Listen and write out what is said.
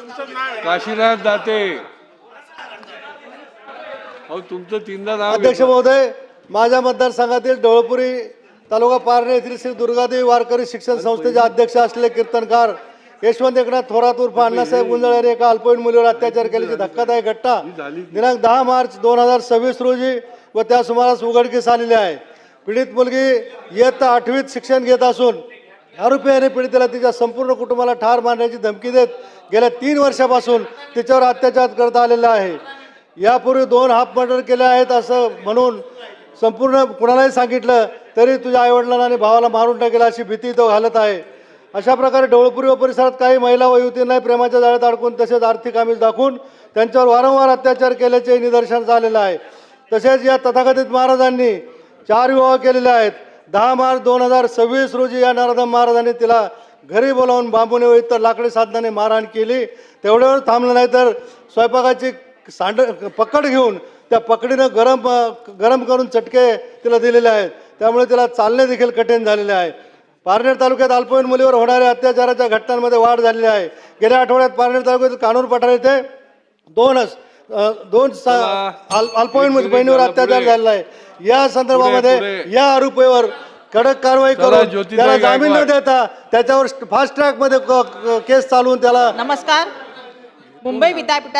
काशीनाथ दाते अहो तुमचं तीनदा नाव अध्यक्ष महोदय, माझ्या मतदारसंघातील ढवळपुरी तालुका पारणे येथील श्री दुर्गादेवी वारकरी शिक्षण संस्थेचे अध्यक्ष असलेले कीर्तनकार यशवंत एकनाथ थोरात उर्फ अण्णासाहेब गुंजाळ यांनी एका अल्पवयीन मुलीवर अत्याचार केल्याची धक्कादायक घटना दिनांक 10 मार्च 2026 रोजी व त्या सुमारास उघडकीस आलेली आहे. पीडित मुलगी इयत्ता 8वीत शिक्षण घेत असून आरोपी याने पीडितेला तिच्या संपूर्ण कुटुंबाला ठार मारण्याची धमकी देत गेल्या 3 वर्षापासून तिच्यावर अत्याचार करत आलेला आहे. यापूर्वी 2 हाफ मर्डर केले आहेत असं म्हणून संपूर्ण कुणालाही सांगितलं तरी तुझ्या आईवडिलांना आणि भावाला मारून टाकेल अशी भीती तो घालत आहे. अशा प्रकारे ढवळपुरी व परिसरात काही महिला व युवतींना प्रेमाच्या जाळ्यात अडकून तसेच आर्थिक आमिष दाखवून त्यांच्यावर वारंवार अत्याचार केल्याचे निदर्शनास आलेलं आहे. तसेच या तथाकथित महाराजांनी 4 विवाह केलेले आहेत. 10 मार्च 2026 रोजी या नरोत्तम महाराजांनी तिला घरी बोलावून बांबूने व इतर लाकडी साधनाने मारहाण केली. तेवढ्यावर थांबलं नाही तर स्वयंपाकाची पकड घेऊन त्या पकडीनं गरम करून चटके तिला दिलेले आहेत. त्यामुळे तिला चालणे देखील कठीण झालेले आहे. पारनेर तालुक्यात अल्पवयीन मुलीवर होणाऱ्या अत्याचाराच्या घटनांमध्ये वाढ झालेली आहे. गेल्या आठवड्यात पारनेर तालुक्यातील कानूर पठार येथे दोन अल्पवयीन बहिणीवर अत्याचार झालेला आहे. या संदर्भामध्ये या आरोपीवर कडक कारवाई करून त्याला जामीन न देता त्याच्यावर फास्ट ट्रॅक मध्ये केस चालवून त्याला नमस्कार. मुंबई विद्यापीठात